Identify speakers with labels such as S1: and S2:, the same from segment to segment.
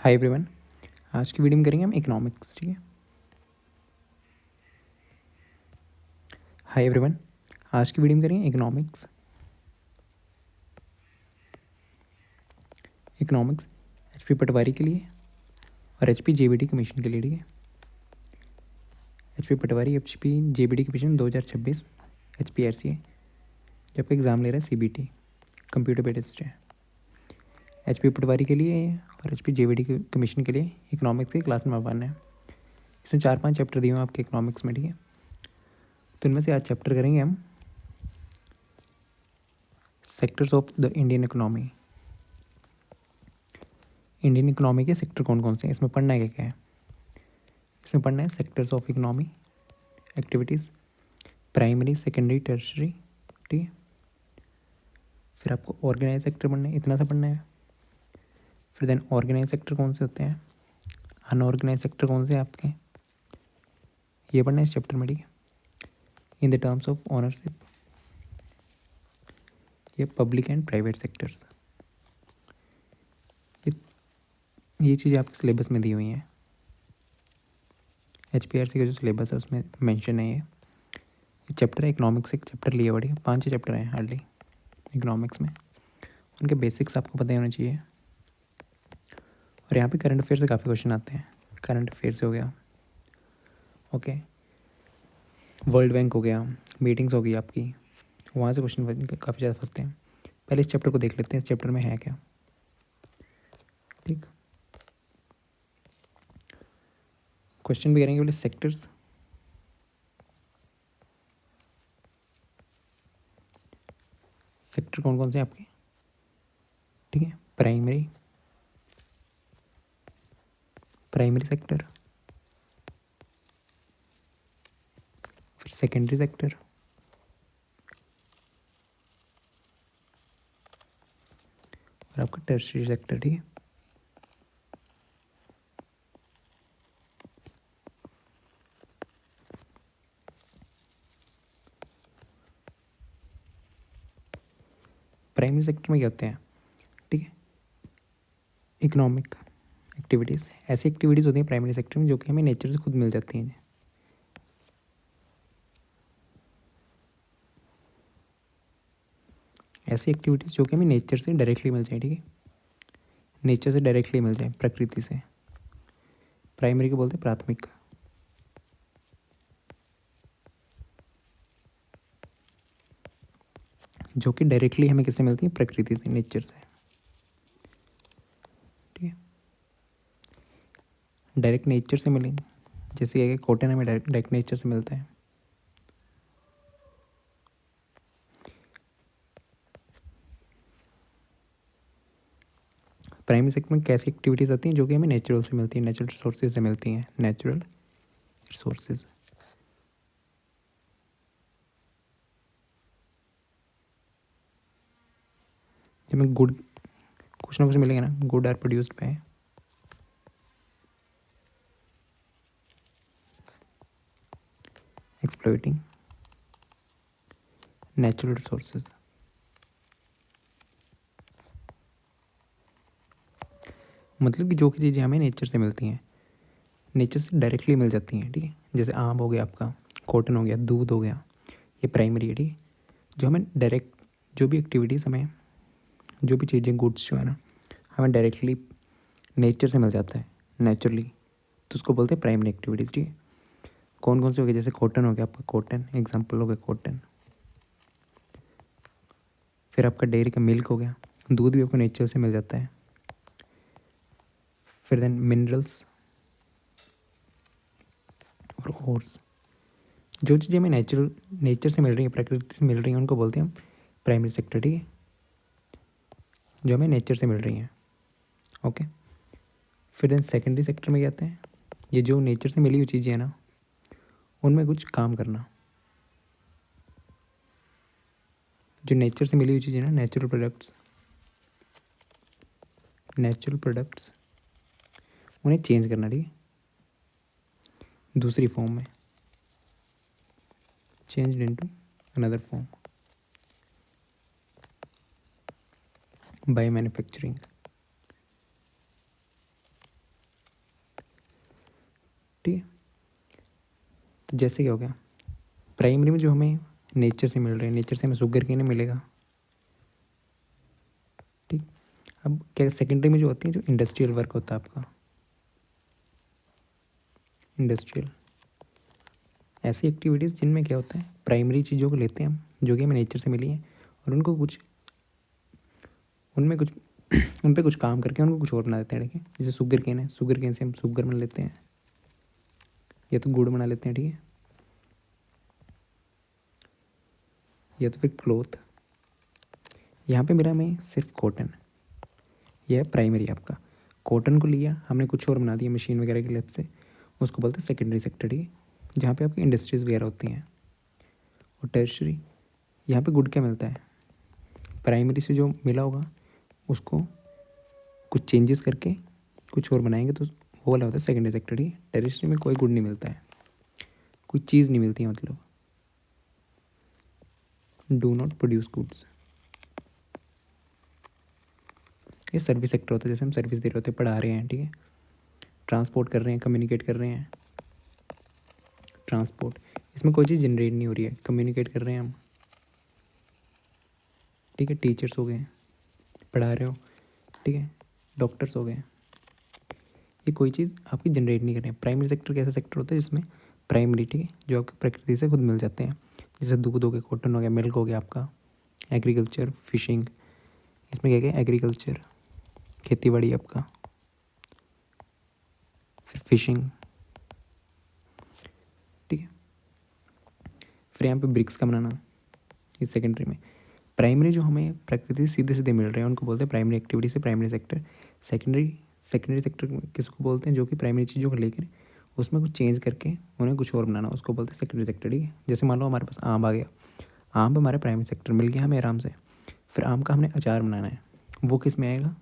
S1: Hi everyone. आज की video में करेंगे हम इकोनॉमिक्स। ठीक है। Hi everyone. आज की वीडियो में करेंगे इकोनॉमिक्स। इकोनॉमिक्स एचपी पटवारी के लिए और एचपी जेबीटी कमीशन के लिए। ठीक है। एचपी पटवारी एचपी जेबीटी कमीशन 2026 एचपीआरसी है जो आपका एग्ज़ाम ले रहा है सीबीटी कंप्यूटर बेस्ड है। एचपी पटवारी के लिए और एचपी जेबीटी कमीशन के लिए इकोनॉमिक्स की क्लास नंबर 1 है। इसमें 4-5 चैप्टर दिए हुए हैं आपके इकोनॉमिक्स में। ठीक है। तो इनमें से आज चैप्टर करेंगे हम sectors of the Indian economy. Indian economy के सेक्टर कौन कौन से हैं, इसमें पढ़ना है क्या क्या है। इसमें पढ़ना है sectors of economy activities, primary secondary tertiary. ठीक है। फिर आपको ऑर्गेनाइज सेक्टर पढ़ना है, इतना सा पढ़ना है। फिर देन ऑर्गेनाइज सेक्टर कौन से होते हैं, अनऑर्गेनाइज सेक्टर कौन से हैं आपके, ये पढ़ना है इस चैप्टर में। ठीक है। In the terms of ownership, ये पब्लिक एंड प्राइवेट सेक्टर्स, ये चीज़ें आपके सिलेबस में दी हुई हैं। एचपीआरसी का जो सिलेबस है उसमें मेंशन है। ये चैप्टर है इकोनॉमिक्स, एक चैप्टर लिया हुआ। ठीक है। 5-6 चैप्टर हैं हार्डली इकोनॉमिक्स में। उनके बेसिक्स आपको पता ही होने चाहिए। और यहाँ पे करंट अफेयर से काफ़ी क्वेश्चन आते हैं। करंट अफेयर से हो गया, ओके, वर्ल्ड बैंक हो गया, मीटिंग्स हो गई आपकी, वहाँ से क्वेश्चन काफ़ी ज़्यादा फंसते हैं। पहले इस चैप्टर को देख लेते हैं, इस चैप्टर में है क्या। ठीक। क्वेश्चन भी करेंगे बोले सेक्टर्स। सेक्टर कौन कौन से हैं आपके। ठीक है। प्राइमरी सेक्टर, फिर सेकेंडरी सेक्टर, और आपका टर्शियरी सेक्टर। ठीक है। प्राइमरी सेक्टर में क्या होते हैं, ठीक है, इकोनॉमिक एक्टिविटीज़। ऐसी एक्टिविटीज़ होती हैं प्राइमरी सेक्टर में जो कि हमें नेचर से खुद मिल जाती हैं। ऐसी एक्टिविटीज़ जो कि हमें नेचर से डायरेक्टली मिल जाए। ठीक है। नेचर से डायरेक्टली मिल जाए, प्रकृति से। प्राइमरी को बोलते हैं प्राथमिक। जो कि डायरेक्टली हमें किससे मिलती है, प्रकृति से, नेचर से। ठीक है। डायरेक्ट नेचर से मिलेंगे, जैसे कि कॉटन हमें डायरेक्ट नेचर से मिलता है। प्राइमरी सेक्टर में कैसी एक्टिविटीज़ आती हैं जो कि हमें नेचुरल से मिलती हैं, नेचुरल रिसोर्सेज से मिलती हैं। नेचुरल रिसोर्सेज, जिसमें गुड कुछ ना कुछ मिलेंगे ना, good are produced by exploiting natural resources. मतलब कि जो की चीज़ें हमें नेचर से मिलती हैं, नेचर से डायरेक्टली मिल जाती हैं। ठीक है। जैसे आम हो गया आपका, कॉटन हो गया, दूध हो गया, ये प्राइमरी है। ठीक है। जो हमें डायरेक्ट, जो भी एक्टिविटीज़ हमें, जो भी चीज़ें, गुड्स जो है ना, हमें डायरेक्टली नेचर से मिल जाता है, नेचुरली, तो उसको बोलते हैं प्राइमरी एक्टिविटीज़। ठीक है। कौन कौन से हो गए, जैसे कॉटन हो गया आपका, कॉटन एग्जाम्पल हो गया कॉटन। फिर आपका डेयरी का मिल्क हो गया, दूध भी आपको नेचर से मिल जाता है। फिर देन मिनरल्स और ओर्स, जो चीज़ें हमें नेचर से मिल रही हैं, प्रकृति से मिल रही हैं, उनको बोलते हैं हम प्राइमरी सेक्टर। ठीक है। जो हमें नेचर से मिल रही हैं, ओके। फिर देन सेकेंडरी सेक्टर में क्या आते हैं, ये जो नेचर से मिली हुई चीज़ें हैं ना, उनमें कुछ काम करना। जो नेचर से मिली हुई चीज़ें ना, नेचुरल प्रोडक्ट्स, उन्हें चेंज करना। ठीक है। दूसरी फॉर्म में, change into another form by manufacturing. जैसे क्या हो गया, प्राइमरी में जो हमें नेचर से मिल रहे हैं, नेचर से हमें शुगर केन मिलेगा, ठीक। अब क्या सेकेंडरी में जो होती है, जो इंडस्ट्रियल वर्क होता है आपका, इंडस्ट्रियल, ऐसी एक्टिविटीज़ जिनमें क्या होता है, प्राइमरी चीज़ों को लेते हैं हम जो कि हमें नेचर से मिली हैं और उनको कुछ उनमें कुछ उन पे कुछ काम करके उनको कुछ और बना देते हैं, ठीक है। जैसे शुगर केन है, शुगर केन से हम शुगर बना लेते हैं या तो गुड़ बना लेते हैं, ठीक है, या तो फिर क्लोथ। यहाँ पे मेरा में सिर्फ कॉटन, यह है प्राइमरी आपका। कॉटन को लिया हमने, कुछ और बना दिया मशीन वगैरह की हेल्प से, उसको बोलते हैं सेकेंडरी सेक्टर, ठीक है, जहाँ पे आपकी इंडस्ट्रीज़ वगैरह होती हैं। और टर्शरी, यहाँ पे गुड क्या मिलता है, प्राइमरी से जो मिला होगा उसको कुछ चेंजेस करके कुछ और बनाएंगे तो वो वाला होता है सेकेंडरी सेक्टर, ठीक है। टर्शरी में कोई गुड नहीं मिलता है, कोई चीज़ नहीं मिलती है, मतलब डू नॉट प्रोड्यूस गुड्स। ये सर्विस सेक्टर होता है, जैसे हम सर्विस दे रहे होते हैं, पढ़ा रहे हैं, ठीक है, ट्रांसपोर्ट कर रहे हैं, कम्युनिकेट कर रहे हैं, ट्रांसपोर्ट, इसमें कोई चीज़ जनरेट नहीं हो रही है, कम्युनिकेट कर रहे हैं हम, ठीक है। टीचर्स हो गए, पढ़ा रहे हो, ठीक है, डॉक्टर्स हो गए, ये कोई चीज़ आपकी जनरेट नहीं कर रहे हैं। प्राइमरी सेक्टर कैसा सेक्टर होता है जिसमें प्राइमरी, ठीक है, जो आपकी प्रकृति से खुद मिल जाते हैं, जैसे दूध हो गया, कॉटन हो गया, मिल्क हो गया आपका, एग्रीकल्चर, फिशिंग, इसमें क्या क्या, एग्रीकल्चर खेती बाड़ी आपका, फिर फिशिंग, ठीक है। फिर यहाँ पे ब्रिक्स का बनाना, इस सेकेंडरी में। प्राइमरी जो हमें प्रकृति से सीधे सीधे मिल रहे हैं उनको बोलते हैं प्राइमरी एक्टिविटी से प्राइमरी सेक्टर। सेकेंडरी सेक्टर किसको बोलते हैं, जो कि प्राइमरी चीज़ों को लेकर उसमें कुछ चेंज करके उन्हें कुछ और बनाना, उसको बोलते हैं सेकेंडरी सेक्टर, ठीक है। जैसे मान लो हमारे पास आम आ गया, आम पे हमारे प्राइमरी सेक्टर मिल गया हमें आराम से, फिर आम का हमने अचार बनाना है, वो किस में आएगा,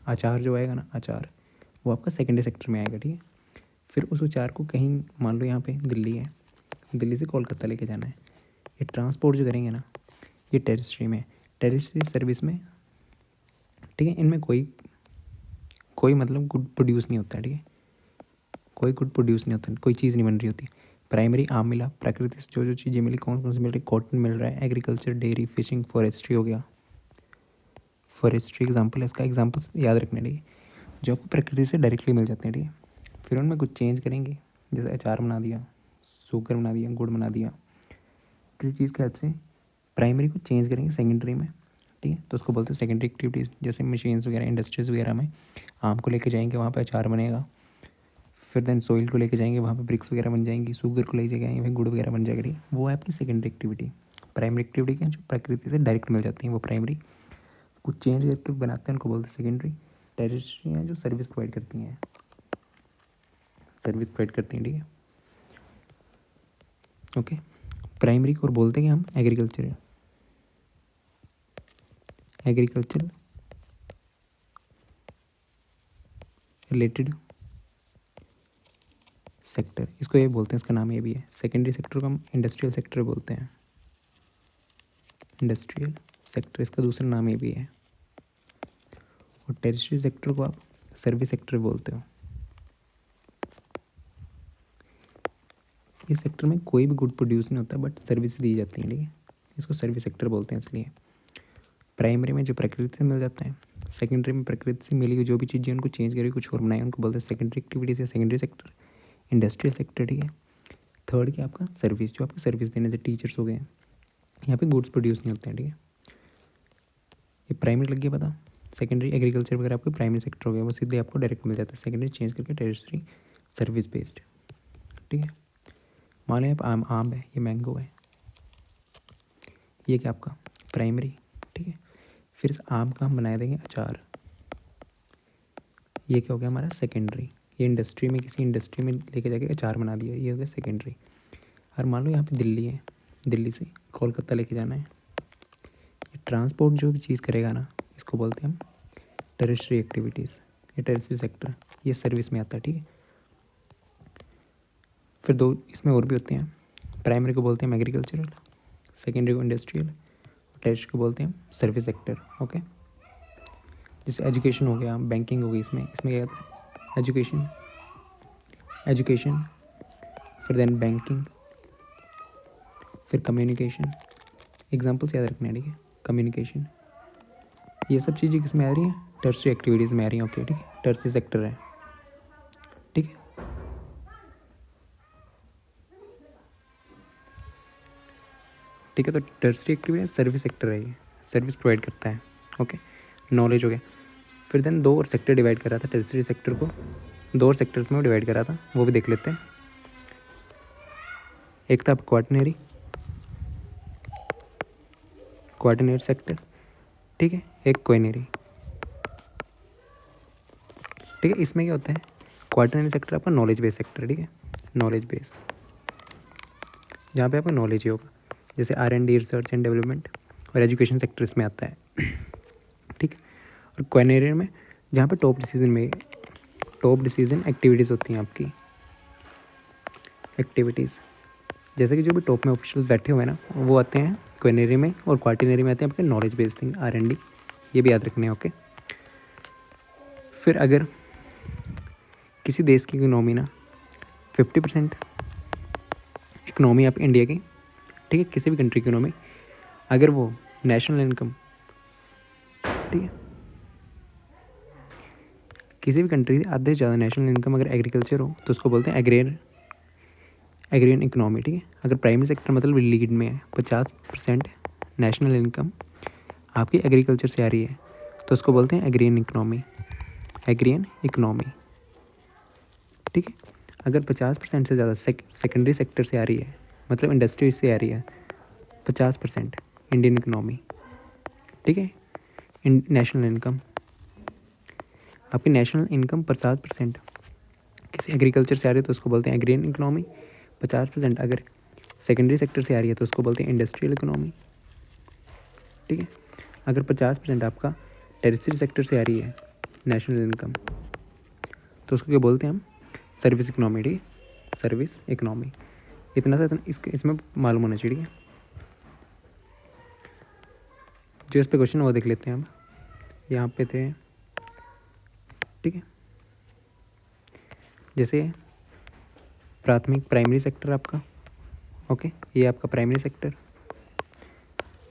S1: अचार जो आएगा ना, अचार, वो आपका सेकेंडरी सेक्टर में आएगा, ठीक है। फिर उस अचार को कहीं, मान लो यहाँ पे दिल्ली है, दिल्ली से कोलकाता लेके जाना है, ये ट्रांसपोर्ट जो करेंगे ना, ये टेरिस्ट्री में, टेरिस्ट्री सर्विस में, ठीक है। इनमें कोई मतलब गुड प्रोड्यूस नहीं होता है, ठीक है, कोई गुड प्रोड्यूस नहीं होता, कोई चीज़ नहीं बन रही होती। प्राइमरी आम मिला, प्रकृति से जो जो चीज़ें मिली, कौन कौन सी मिल रही, कॉटन मिल रहा है, एग्रीकल्चर, डेयरी, फिशिंग, फॉरेस्ट्री हो गया, फॉरेस्ट्री एग्जाम्पल है इसका, एग्जाम्पल याद रखने, ठीक है, जो आपको प्रकृति से डायरेक्टली मिल जाते हैं, ठीक है। फिर उनमें कुछ चेंज करेंगे, जैसे अचार बना दिया, शुगर बना दिया, गुड़ बना दिया, किसी चीज़ के हेल्प से प्राइमरी को चेंज करेंगे सेकेंडरी में, ठीक है, तो उसको बोलते हैं सेकेंडरी एक्टिविटीज़। जैसे मशीन्स वगैरह, इंडस्ट्रीज़ वगैरह में आम को लेके जाएंगे, वहाँ पे अचार बनेगा, फिर देन सोइल को लेके जाएंगे, वहाँ पे ब्रिक्स वगैरह बन जाएंगी, शुगर को लेके जाएंगे, वहीं गुड़ वगैरह बन जाएगा, ठीक है। वो है आपकी सेकेंडरी एक्टिविटी। प्राइमरी एक्टिविटी क्या है, जो प्रकृति से डायरेक्ट मिल जाती हैं, वो प्राइमरी। कुछ चेंज करके बनाते हैं उनको बोलते हैं सेकेंडरी। टेरिटरी हैं जो सर्विस प्रोवाइड करती हैं, सर्विस प्रोवाइड करती हैं, ठीक है, ओके। प्राइमरी को और बोलते हैं हम एग्रीकल्चर, एग्रीकल्चर रिलेटेड सेक्टर, इसको ये बोलते हैं, इसका नाम ये भी है। सेकेंडरी सेक्टर को हम इंडस्ट्रियल सेक्टर बोलते हैं, इंडस्ट्रियल सेक्टर इसका दूसरा नाम ये भी है। और टेरिटरी सेक्टर को आप सर्विस सेक्टर बोलते हो। इस सेक्टर में कोई भी गुड प्रोड्यूस नहीं होता, बट सर्विस दी जाती है, ठीक है, इसको सर्विस सेक्टर बोलते हैं। इसलिए प्राइमरी में जो प्रकृति से मिल जाता है, सेकेंडरी में प्रकृति से मिली हुई जो भी चीज़ें उनको चेंज करके कुछ और बनाए, उनको बोलते हैं सेकेंडरी एक्टिविटीज़ या सेकेंडरी सेक्टर, इंडस्ट्रियल सेक्टर, ठीक है। थर्ड क्या आपका सर्विस, जो आपको सर्विस देने से टीचर्स हो गए, यहाँ पे गुड्स प्रोड्यूस नहीं होते हैं, ठीक है। ये प्राइमरी लग गया पता, सेकेंडरी एग्रीकल्चर वगैरह आपके प्राइमरी सेक्टर हो गया, वो सीधे आपको डायरेक्ट मिल जाता है। सेकेंडरी चेंज करके टेरिटरी सर्विस बेस्ड, ठीक है। मान लें आप आम है, ये मैंगो है, ये क्या आपका प्राइमरी, ठीक है। फिर इस आम का हम बना देंगे अचार, ये क्या हो गया हमारा सेकेंडरी। ये इंडस्ट्री में, किसी इंडस्ट्री में लेके जाके अचार बना दिया, ये हो गया सेकेंडरी। और मान लो यहाँ पे दिल्ली है, दिल्ली से कोलकाता लेके जाना है, ये ट्रांसपोर्ट जो भी चीज़ करेगा ना, इसको बोलते हैं हम टेरिटरी एक्टिविटीज़, ये टेरिटरी सेक्टर, ये सर्विस में आता है, ठीक है। फिर दो इसमें और भी होते हैं, प्राइमरी को बोलते हैं एग्रीकल्चरल, सेकेंडरी को इंडस्ट्रियल, टेरिटरी को बोलते हैं सर्विस सेक्टर, ओके। जैसे एजुकेशन हो गया, बैंकिंग हो गई, इसमें क्या कहते हैं एजुकेशन, फिर देन बैंकिंग, फिर कम्युनिकेशन, एग्जाम्पल्स याद रखने हैं, ठीक है। कम्युनिकेशन, ये सब चीज़ें किस में आ रही हैं, टर्सरी एक्टिविटीज़ में आ रही हैं, ओके ठीक है, टर्सरी सेक्टर है, ठीक है। ठीक है, तो टर्सरी एक्टिविटी सर्विस सेक्टर है, ये सर्विस प्रोवाइड करता है, ओके। नॉलेज हो गया। फिर देन दो और सेक्टर डिवाइड करा था टर्सरी सेक्टर को, दो और सेक्टर्स में डिवाइड करा था, वो भी देख लेते हैं। एक था क्वार्टनरी सेक्टर, ठीक है, एक क्वाइनरी, ठीक है। इसमें क्या होता है, क्वार्टनरी सेक्टर आपका नॉलेज बेस सेक्टर, ठीक है, नॉलेज बेस, जहाँ पे आपका नॉलेज ही होगा, जैसे R&D रिसर्च एंड डेवलपमेंट और एजुकेशन सेक्टर इसमें आता है, ठीक है। और क्वाइनरी में जहाँ पे टॉप डिसीजन एक्टिविटीज़ होती हैं आपकी, एक्टिविटीज़, जैसे कि जो भी टॉप में ऑफिशियल्स बैठे हुए हैं ना, वो आते हैं क्वाइनरी में, और क्वार्टनरी में आते हैं आपके नॉलेज बेस्ड थिंग, R&D, ये भी याद रखने हैं, ओके। फिर अगर किसी देश की इकोनॉमी ना 50% इकोनॉमी आप इंडिया की, ठीक है, किसी भी कंट्री की इकोनॉमी, अगर वो नेशनल इनकम, ठीक है, किसी भी कंट्री की आधे से ज़्यादा नेशनल इनकम अगर एग्रीकल्चर हो तो उसको बोलते हैं एग्रियन इकोनॉमी, ठीक है। अगर प्राइमरी सेक्टर मतलब लीड में है, 50% नेशनल इनकम आपकी एग्रीकल्चर से आ रही है, तो उसको बोलते हैं एग्रियन इकोनॉमी, ठीक है। अगर 50% से ज़्यादा सेकेंडरी सेक्टर से आ रही है, मतलब इंडस्ट्री से आ रही है, 50% इंडियन इकोनॉमी, ठीक है। नेशनल इनकम, आपकी नेशनल इनकम 50% किसी एग्रीकल्चर से आ रही है तो उसको बोलते हैं एग्रियन इकोनॉमी, 50% अगर सेकेंडरी सेक्टर से आ रही है तो उसको बोलते हैं इंडस्ट्रियल इकोनॉमी, ठीक है। अगर 50% आपका टेरिटरी सेक्टर से आ रही है नेशनल इनकम, तो उसको क्या बोलते हैं हम, सर्विस इकोनॉमी, ठीक है, सर्विस इकोनॉमी। इतना सा इसमें मालूम होना चाहिए, ठीक है। जो इस पे क्वेश्चन वो देख लेते हैं हम, यहाँ पे थे, ठीक है। जैसे प्राइमरी सेक्टर आपका, ओके, ये आपका प्राइमरी सेक्टर,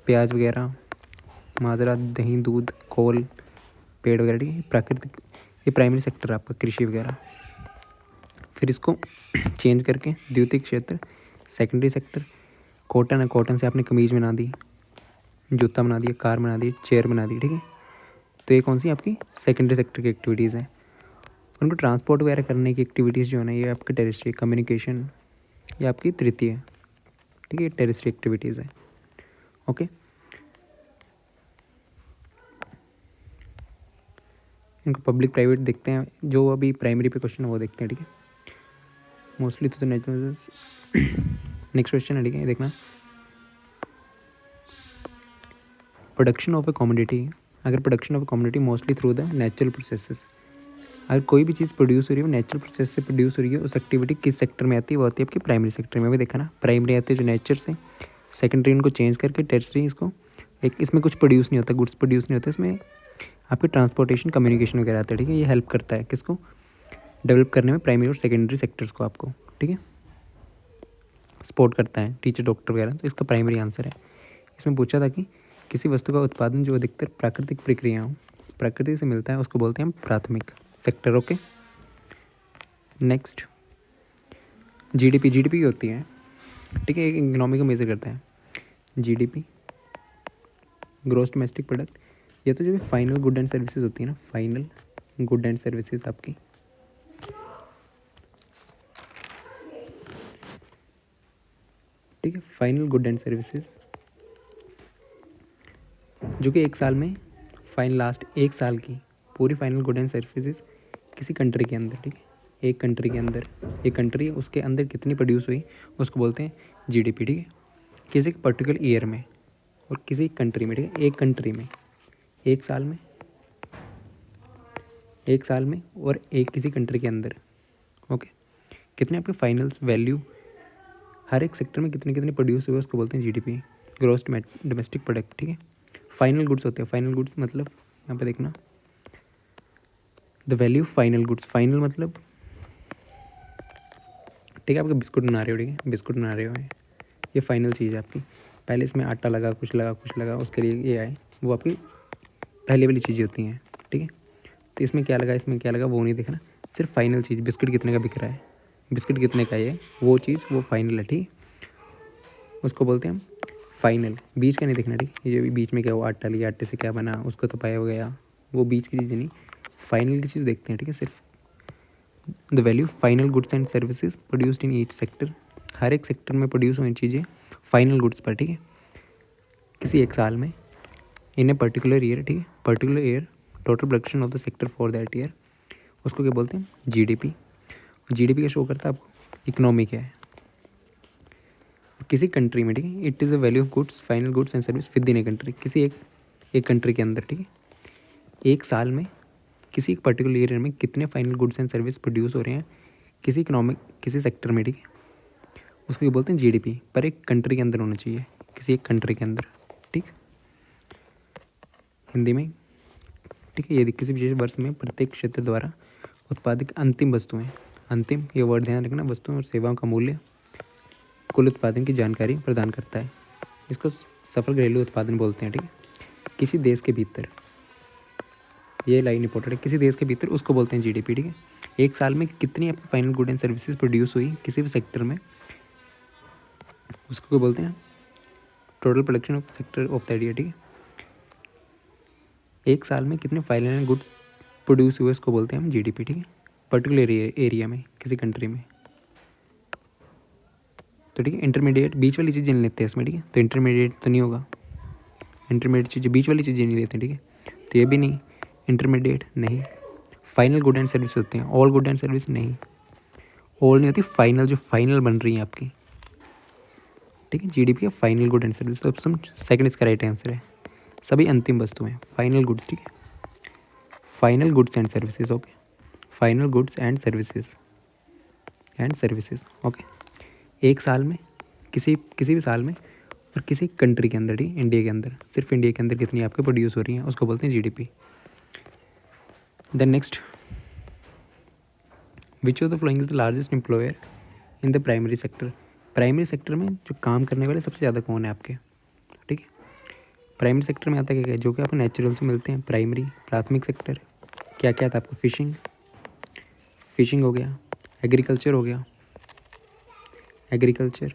S1: प्याज वगैरह, माजरा, दही, दूध, कोल, पेड़ वगैरह, ठीक है, प्राकृतिक, ये प्राइमरी सेक्टर आपका, कृषि वगैरह। फिर इसको चेंज करके द्वितीयक क्षेत्र, सेकेंडरी सेक्टर, कॉटन है, कॉटन से आपने कमीज बना दी, जूता बना दिया, कार बना दी, चेयर बना दी, ठीक है। तो ये कौन सी आपकी सेकेंडरी सेक्टर की एक्टिविटीज़ हैं। उनको ट्रांसपोर्ट वगैरह करने की एक्टिविटीज़ जो है ना, ये आपकी टेरिटरी, कम्युनिकेशन, ये आपकी तृतीय, ठीक है, टेरिटरी एक्टिविटीज़ है, ओके। इनको पब्लिक प्राइवेट देखते हैं, जो अभी प्राइमरी पे क्वेश्चन है वो देखते हैं, ठीक है, मोस्टली तो नेचुरल। नेक्स्ट क्वेश्चन है, ठीक है, ये देखना, प्रोडक्शन ऑफ ए कमोडिटी, अगर production of A commodity mostly through the natural processes, अगर कोई भी चीज़ प्रोड्यूस हो रही है वो नेचुरल प्रोसेस से प्रोड्यूस हो रही है, उस एक्टिविटी किस सेक्टर में आती है, वो आती है आपकी प्राइमरी सेक्टर में। भी देखा ना, प्राइमरी आती है जो नेचर से, सेकेंडरी इनको चेंज करके टेरिटरी, इसको एक, इसमें कुछ प्रोड्यूस नहीं होता, गुड्स प्रोड्यूस नहीं होता, इसमें आपके ट्रांसपोर्टेशन, कम्युनिकेशन वगैरह आता है, ठीक है। ये हेल्प करता है किसको, डेवलप करने में, प्राइमरी और सेकेंडरी सेक्टर्स को आपको, ठीक है, सपोर्ट करता है, टीचर, डॉक्टर वगैरह। तो इसका प्राइमरी आंसर है। इसमें पूछा था कि किसी वस्तु का उत्पादन जो अधिकतर प्राकृतिक प्रक्रियाओं, प्रकृति से मिलता है, उसको बोलते हैं हम प्राथमिक सेक्टर, ओके। नेक्स्ट, जीडीपी होती है, ठीक है, एक इकोनॉमी को मेजर करता है, जीडीपी, ग्रॉस डोमेस्टिक प्रोडक्ट। ये तो जो भी फाइनल गुड एंड सर्विसेज होती है ना, फाइनल गुड एंड सर्विसेज आपकी, ठीक है, फाइनल गुड एंड सर्विसेज, जो कि एक साल में लास्ट एक साल की पूरी फाइनल गुड एंड सर्विसेज किसी कंट्री के अंदर, ठीक है, एक कंट्री के अंदर, एक कंट्री उसके अंदर कितनी प्रोड्यूस हुई उसको बोलते हैं जीडीपी, ठीक है। किसी पर्टिकुलर ईयर में और किसी कंट्री में, ठीक है, एक कंट्री में, एक साल में और एक किसी कंट्री के अंदर, ओके, कितने आपके फाइनल्स वैल्यू हर एक सेक्टर में कितने कितने प्रोड्यूस हुए उसको बोलते हैं जीडीपी, ग्रॉस डोमेस्टिक प्रोडक्ट, ठीक है। फाइनल गुड्स होते हैं, फाइनल गुड्स मतलब यहाँ पे देखना, the value final goods, final मतलब, ठीक है, आपके बिस्कुट बना रहे हो, ठीक है, बिस्कुट बना रहे हो, ये फाइनल चीज़ है आपकी। पहले इसमें आटा लगा, कुछ लगा, उसके लिए ये आए, वो आपकी पहले वाली चीज़ें होती हैं, ठीक है। तो इसमें क्या लगा वो नहीं देखना, सिर्फ फाइनल चीज़, बिस्किट कितने का बिक रहा है, बिस्किट कितने का है, वो चीज़ वो फाइनल है, ठीक। उसको बोलते हैं हम फाइनल। बीच का नहीं देखना, ठीक। ये भी बीच में क्या हुआ, आटा लिया, आटे से क्या बना, उसको तो पाया हो गया, वो बीच की चीज़ें नहीं, फाइनल की चीज़ देखते हैं, ठीक है। सिर्फ the value final goods and services produced in each sector, हर एक सेक्टर में प्रोड्यूस हुई चीज़ें फाइनल गुड्स पर, ठीक है, किसी एक साल में, इन ए पर्टिकुलर ईयर, ठीक है, particular year total production of the sector for that year, उसको क्या बोलते हैं, जीडीपी। जीडीपी का शो करता है आपको इकोनॉमी क्या है किसी कंट्री में, ठीक है। It is a value of goods, final goods and service with in a country, किसी एक कंट्री के अंदर, ठीक है। एक साल में किसी एक पर्टिकुलर ईयर में कितने final goods and service produce हो रहे हैं किसी सेक्टर में, ठीक है, उसको ये बोलते हैं जीडीपी। पर एक कंट्री के अंदर होना चाहिए, किसी एक कंट्री के अंदर, ठीक, हिंदी में, ठीक है। यदि किसी विशेष वर्ष में प्रत्येक क्षेत्र द्वारा उत्पादित अंतिम वस्तुएं, अंतिम ये वर्ड ध्यान रखना, वस्तुओं और सेवाओं का मूल्य कुल उत्पादन की जानकारी प्रदान करता है, इसको सफल घरेलू उत्पादन बोलते हैं, ठीक है। किसी देश के भीतर, ये लाइन इंपॉर्टेंट है, किसी देश के भीतर उसको बोलते हैं जीडीपी, ठीक है। एक साल में कितनी आपकी final good and services produce हुई किसी भी सेक्टर में, उसको क्या बोलते हैं, total production of sector of that year, ठीक है। एक साल में कितने फाइनल गुड्स प्रोड्यूस हुए उसको बोलते हैं हम जीडीपी, ठीक है, पर्टिकुलर एरिया में, किसी कंट्री में। तो ठीक है, इंटरमीडिएट बीच वाली चीज़ें नहीं लेते हैं इसमें, ठीक है। तो इंटरमीडिएट तो नहीं होगा, इंटरमीडिएट चीज़ें बीच वाली चीज़ें नहीं लेते, ठीक है। तो ये भी नहीं, इंटरमीडिएट नहीं। फाइनल गुड एंड सर्विस होते हैं, ऑल गुड एंड सर्विस नहीं, ऑल नहीं होती, फाइनल जो फाइनल बन रही है आपकी, ठीक है। जीडीपी है फाइनल गुड एंड सर्विस, तो ऑप्शन सेकंड इसका राइट आंसर है, सभी अंतिम वस्तुएं फाइनल गुड्स, ठीक है, final goods and services, okay, final goods and services, okay. एक साल में किसी भी साल में और किसी कंट्री के अंदर, ठीक, इंडिया के अंदर, सिर्फ इंडिया के अंदर कितनी आपके प्रोड्यूस हो रही हैं उसको बोलते हैं GDP. Then next, which of the flowing is the largest employer in the primary sector, primary sector में जो काम करने वाले सबसे ज़्यादा कौन है आपके, ठीक है। प्राइमरी सेक्टर में आता है क्या, जो कि आपको नेचुरल से मिलते हैं, प्राइमरी प्राथमिक सेक्टर क्या क्या था आपको, फिशिंग हो गया, एग्रीकल्चर हो गया, एग्रीकल्चर,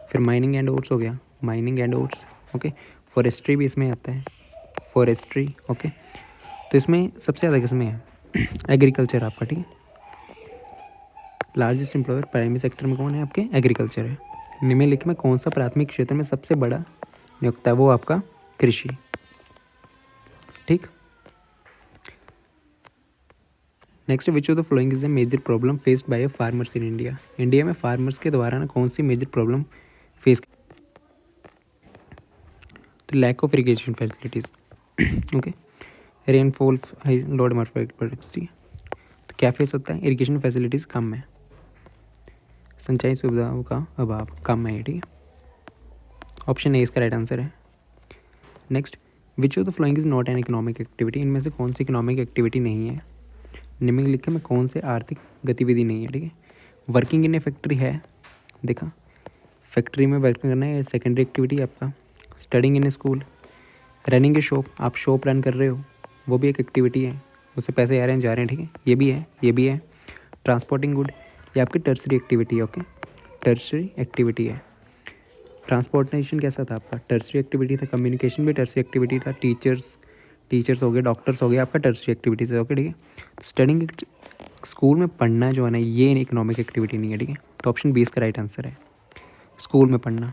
S1: फिर माइनिंग एंड ओट्स हो गया, mining and oats, okay. Forestry भी इसमें आता है, फॉरेस्ट्री, ओके। तो इसमें सबसे ज़्यादा किसमें है, एग्रीकल्चर आपका, ठीक है। लार्जेस्ट एम्प्लॉयर प्राइमरी सेक्टर में कौन है आपके, एग्रीकल्चर है। निम्नलिखित में कौन सा प्राथमिक क्षेत्र में सबसे बड़ा नियोक्ता है, वो आपका कृषि, ठीक। Next, which of the flowing is a major problem faced by farmers in India, India में फार्मर्स के द्वारा ना कौन सी मेजर प्रॉब्लम फेस, तो lack of irrigation facilities, okay, rainfall, high load products, ठीक है। तो क्या फेस होता है, इरिगेशन फैसिलिटीज़ कम है, सिंचाई सुविधाओं का अभाव कम है, ठीक है। ऑप्शन ए इसका राइट आंसर है। Next, which of the flowing is not an economic activity, इनमें से कौन सी इकोनॉमिक एक्टिविटी नहीं है, निम्नलिखित में कौन से आर्थिक गतिविधि नहीं है, ठीक है। वर्किंग इन ए फैक्ट्री है, देखा, फैक्ट्री में वर्किंग करना है, सेकेंडरी एक्टिविटी आपका। Studying in A school, running A shop, आप शॉप रन कर रहे हो, वो भी एक एक्टिविटी है, उससे पैसे आ रहे हैं जा रहे हैं, ठीक है, ये भी है। ट्रांसपोर्टिंग गुड, ये आपकी टर्सरी एक्टिविटी है, ओके, टर्सरी एक्टिविटी है। ट्रांसपोर्टेशन कैसा था आपका, टर्सरी एक्टिविटी था। कम्युनिकेशन भी टर्सरी एक्टिविटी था। टीचर्स हो गए, डॉक्टर्स हो गए, आपका टर्सरी एक्टिविटीज है, ओके, ठीक है। तो स्टडिंग, स्कूल में पढ़ना जो है ना, ये इकोनॉमिक एक्टिविटी नहीं है, ठीक है। तो ऑप्शन बी इसका राइट आंसर है, स्कूल में पढ़ना,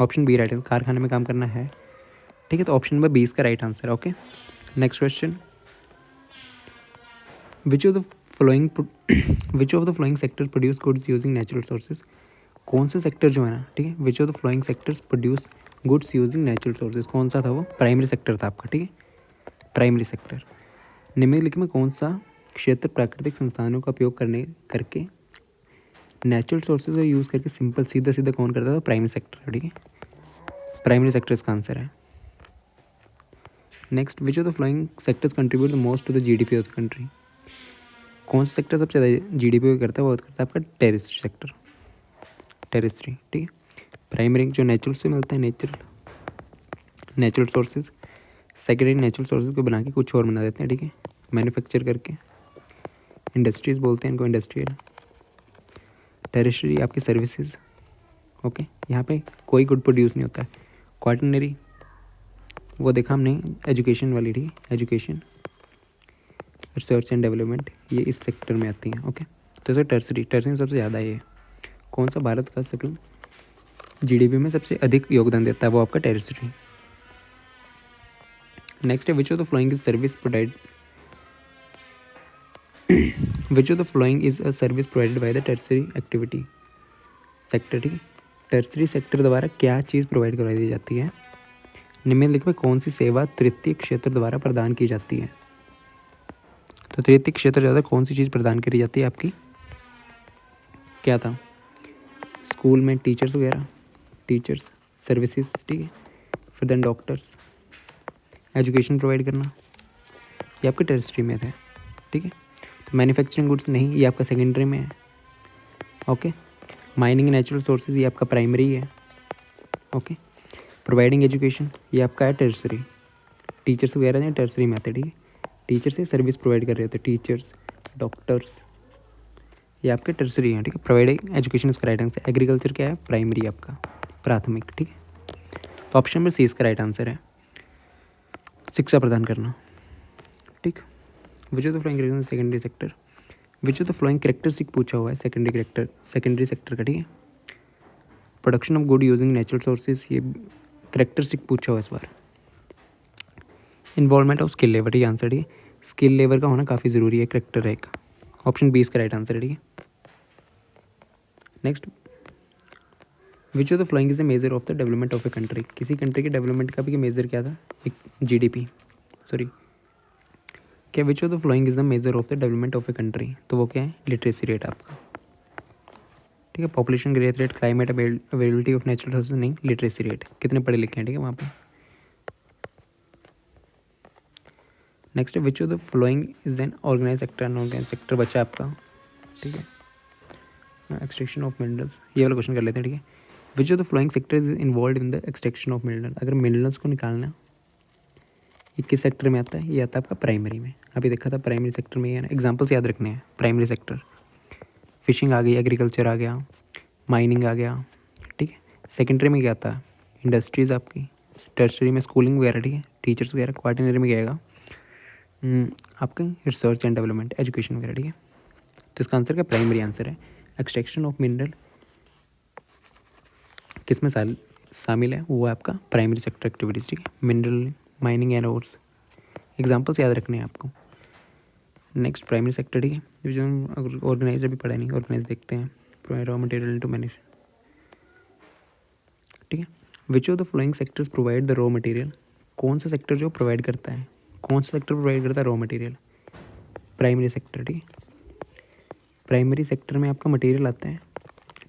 S1: ऑप्शन बी राइट आंसर। कारखाने में काम करना है, ठीक है, तो ऑप्शन नंबर बी इसका राइट आंसर है, okay. Next question, which of the flowing sector produce goods using natural sources, कौन से सेक्टर जो है ना, ठीक है, which of the flowing sectors produce goods using natural sources, कौन सा था वो, प्राइमरी सेक्टर था आपका, ठीक है, प्राइमरी सेक्टर। निम्नलिखित में कौन सा क्षेत्र प्राकृतिक संसाधनों का उपयोग करके नेचुरल सोर्सेज का यूज़ करके सिंपल सीधा कौन करता था, प्राइमरी सेक्टर, ठीक है, प्राइमरी सेक्टर इसका आंसर है। Next, which of the flowing sectors contribute the most to the GDP of the country, कौन सा सेक्टर सबसे ज़्यादा जीडीपी को करता है, वो करता है आपका टेरिस्ट्री सेक्टर, टेरिस्ट्री, ठीक है। प्राइमरी जो नेचुरल से मिलता है, natural sources. Secondary natural sources को बना के कुछ और बना देते हैं, ठीक है, मैन्युफैक्चर करके। इंडस्ट्रीज बोलते हैं इनको, इंडस्ट्रियल। टेरिशरी आपकी सर्विसेज, ओके, यहाँ पे कोई गुड प्रोड्यूस नहीं होता है। क्वार्टनरी वो देखा हमने एजुकेशन वाली, ठीक है, एजुकेशन, रिसर्च एंड डेवलपमेंट, ये इस सेक्टर में आती हैं, ओके। तो सर टर्सरी में सबसे ज़्यादा ये कौन सा भारत का सकल जीडीपी में सबसे अधिक योगदान देता है, वो आपका टेरिटरी। नेक्स्ट है which of the flowing is service provide which of the flowing is a service provided by the territory activity sector, ठीक है। टेरिटरी सेक्टर द्वारा क्या चीज़ प्रोवाइड करवाई दी जाती है? निम्नलिखित में कौन सी सेवा तृतीय क्षेत्र द्वारा प्रदान की जाती है? तो तृतीय क्षेत्र द्वारा कौन सी चीज़ प्रदान करी जाती है आपकी? क्या था? स्कूल में टीचर्स वगैरह, टीचर्स सर्विसेज, ठीक है, फिर देन डॉक्टर्स, एजुकेशन प्रोवाइड करना, ये आपके टेरिटरी में है, ठीक है। तो मैन्युफैक्चरिंग गुड्स नहीं, ये आपका सेकेंडरी में है, ओके। माइनिंग नेचुरल सोर्सेज, ये आपका प्राइमरी है, ओके। प्रोवाइडिंग एजुकेशन, ये आपका है टेरिटरी। टीचर्स वगैरह हैं टेरिटरी में आते हैं, ठीक है। टीचर से सर्विस प्रोवाइड कर रहे होते हैं, टीचर्स, डॉक्टर्स, ये आपके टेरिटरी हैं, ठीक है। प्रोवाइडिंग एजुकेशन इसका राइट आंसर। एग्रीकल्चर क्या है? प्राइमरी आपका, प्राथमिक, ठीक है। तो ऑप्शन नंबर सी इसका राइट आंसर है, शिक्षा प्रदान करना, ठीक। विच of the flowing secondary sector, which of the flowing characteristic पूछा हुआ है सेकेंडरी सेक्टर का, ठीक है। Production of good using natural sources, ये करेक्टरिस्टिक पूछा हुआ है इस बार। इन्वॉल्वमेंट ऑफ स्किल लेबर, ठीक है, आंसर, ठीक है। स्किल लेबर का होना काफ़ी ज़रूरी है, करेक्टर है एक। ऑप्शन बी इसका राइट आंसर है, ठीक है। Next, which of the flowing is A measure of the development of a country, किसी कंट्री के डेवलपमेंट का भी मेजर क्या था? एक जीडीपी, सॉरी, क्या विच of the flowing is the measure of the development of a country? तो वो क्या है? लिटरेसी रेट आपका, ठीक है। Population growth rate, climate availability of natural resources नहीं, लिटरेसी रेट, कितने पढ़े लिखे हैं, ठीक है, वहाँ पे। नेक्स्ट है which of the flowing is an organise sector, unorganise sector बचा आपका, ठीक है। एक्सट्रैक्शन ऑफ मिनरल्स, ये वाला क्वेश्चन कर लेते हैं, ठीक है। Which of the flowing sector is involve in the extraction of mineral, अगर मिनरल्स को निकालना, ये किस सेक्टर में आता है? ये आता है आपका प्राइमरी में। अभी देखा था प्राइमरी सेक्टर में, ये है ना, एग्जाम्पल्स याद रखने हैं। प्राइमरी सेक्टर, फिशिंग आ गई, एग्रीकल्चर आ गया, माइनिंग आ गया, ठीक है। सेकेंडरी में क्या आता है? इंडस्ट्रीज़ आपकी। टर्सरी में स्कूलिंग वगैरह, ठीक है, टीचर्स वगैरह। क्वार्टनरी में क्या आएगा? आपका रिसर्च एंड डेवलपमेंट, एजुकेशन वगैरह, ठीक है। तो इसका आंसर का प्राइमरी आंसर है। एक्सट्रैक्शन ऑफ मिनरल किस में शामिल है? वो है आपका प्राइमरी सेक्टर एक्टिविटीज़, ठीक है। Mineral, mining and ores, examples याद रखने हैं आपको। नेक्स्ट प्राइमरी सेक्टर, ठीक है, जो हम ऑर्गेनाइज अभी पढ़ा नहीं, ऑर्गेनाइज देखते हैं। रॉ मटेरियल टू मैन्युफैक्चर, ठीक है। Which of the flowing sectors provide the raw material, कौन सा सेक्टर जो प्रोवाइड करता है, कौन सा सेक्टर प्रोवाइड करता है रॉ मटेरियल? प्राइमरी सेक्टर, ठीक है। प्राइमरी सेक्टर में आपका मटेरियल आता है